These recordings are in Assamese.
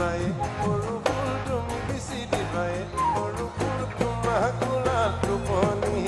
দিবাই সৰু ফুল তুমি বিচি দিবাই সৰু ফুল তোমাৰ কোলাত টোপনি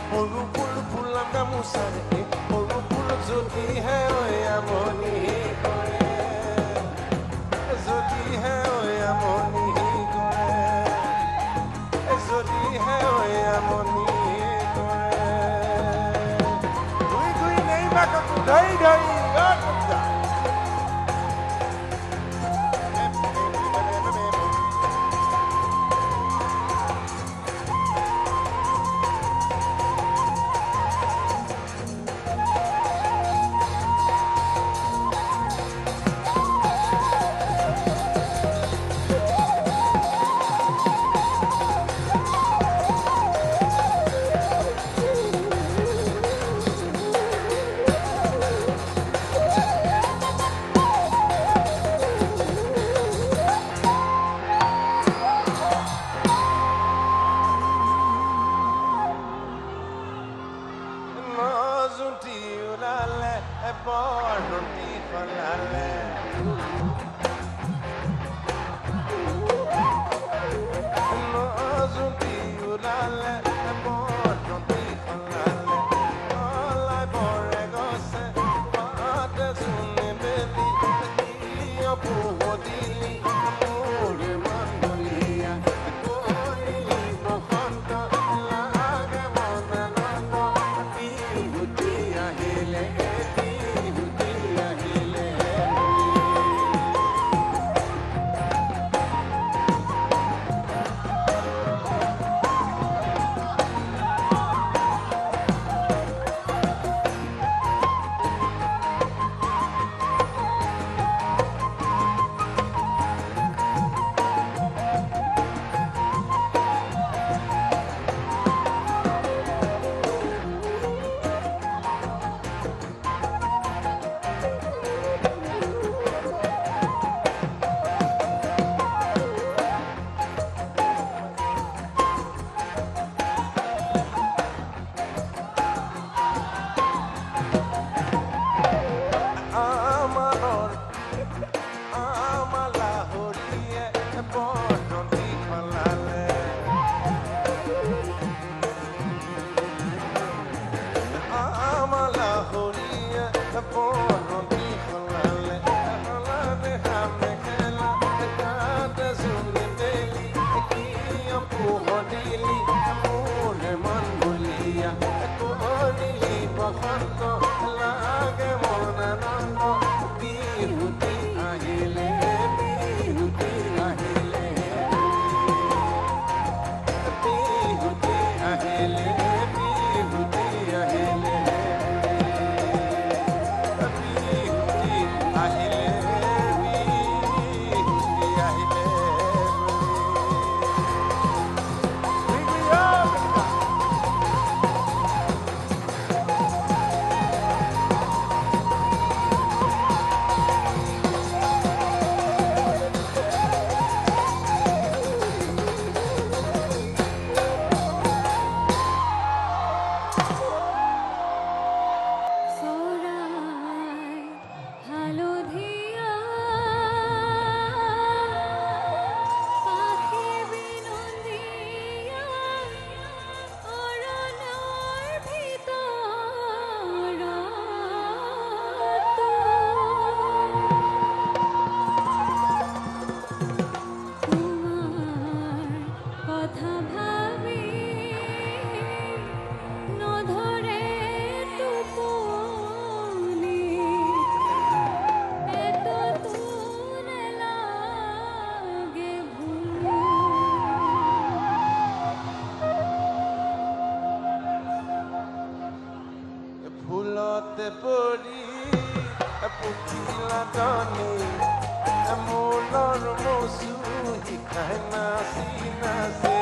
সৰু ফুল ফুলাম গামোচাৰে সৰু ফুল যদিহে আমনি কৰে যদিহে আমনি কৰে যদিহে আমনি কৰে ঘূৰি ঘূৰি নেইবা কাকো ধৰি ধৰি ফুলতে পৰি পখিলা জনী মূলৰ মচু শিকাই নাচি নাচে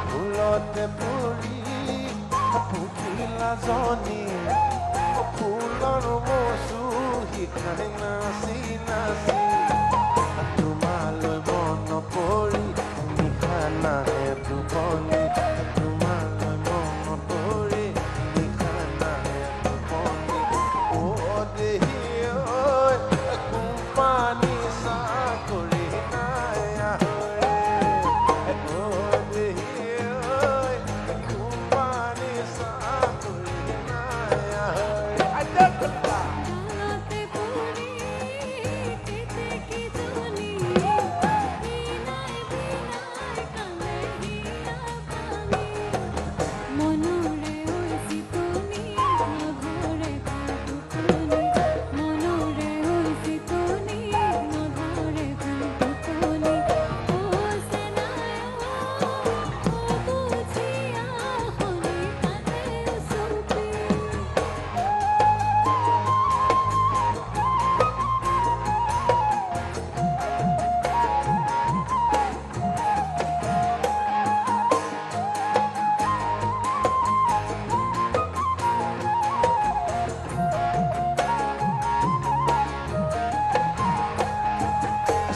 ফুলতে পৰি পখিলা জনী ফুলৰ মচু শিকাই নাচি নাচি তোমালৈ মন পৰি নিশা নাহে টোপনি তোমালৈ মন পৰি নিশা নাহে টোপনি অ দেহি ঐ কোম্পানী চাকৰি নাই আহৰে অ দেহি ঐ কোম্পানী চাকৰি নাই আহৰে গালতে পৰি কেতে কি জনি বিনাই কান্দে হিয়া পানি মনৰে হৈছি তুমি নধৰে টোপনি মনৰে হৈছি তুমি নধৰে টোপনি ও সেনায় ও বুঝিয়া হনি কানে সুপি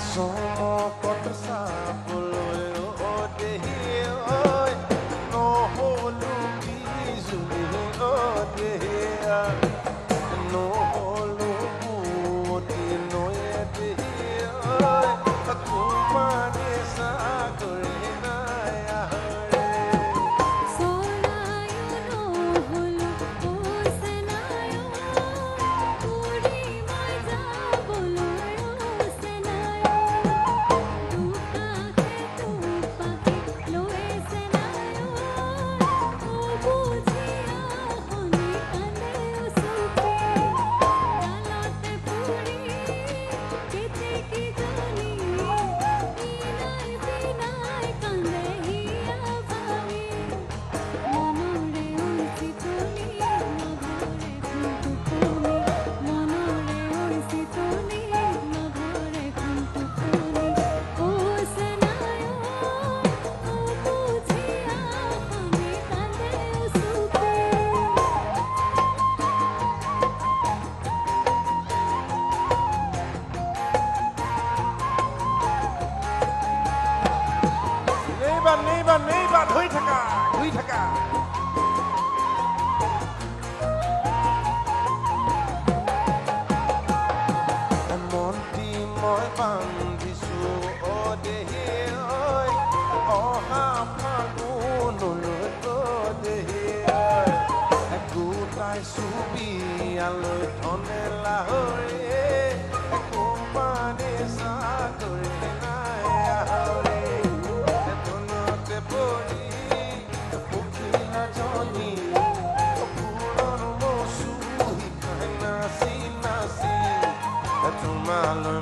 চমকত চাবলৈ অ দেহি ঐ নহ'লো বিজুলি অ দেহিয়া নহ'লো বুৱতী নৈয়ে দেহি ঐ কোম্পানী চাকৰি নাই আহৰে সোনায়ো নহলো ও সেনায়ো পুৰি মই যাবলৈ ও সেনায়ো দুকাষে দুপাখি লৈ সেনায়ো ও বুঝিয়া হনি কানে সুপি গালতে পৰি কেতে কি জনি বিনাই কান্দে হিয়া ভাঙি মনৰে হৈছি তুমি নধৰে টোপনি মনৰে হৈছি তুমি নধৰে টোপনি ও সেনায়ো ও বুঝিয়া হনি কান্দে সুপি নেইবা ধুই থাকা মন্ত্ৰী মই বান্ধিছো অ দেহি ঐ অহা ফাগুনলৈ অ দেহি ঐ গোটাইছো বিয়ালৈ ধনে লাহৰে কোম্পানী চাকৰি নাই আহৰে ধনতে পৰি পখিলা জনী ফুলৰ মচু শিকাই নাচি নাচি তোমালৈ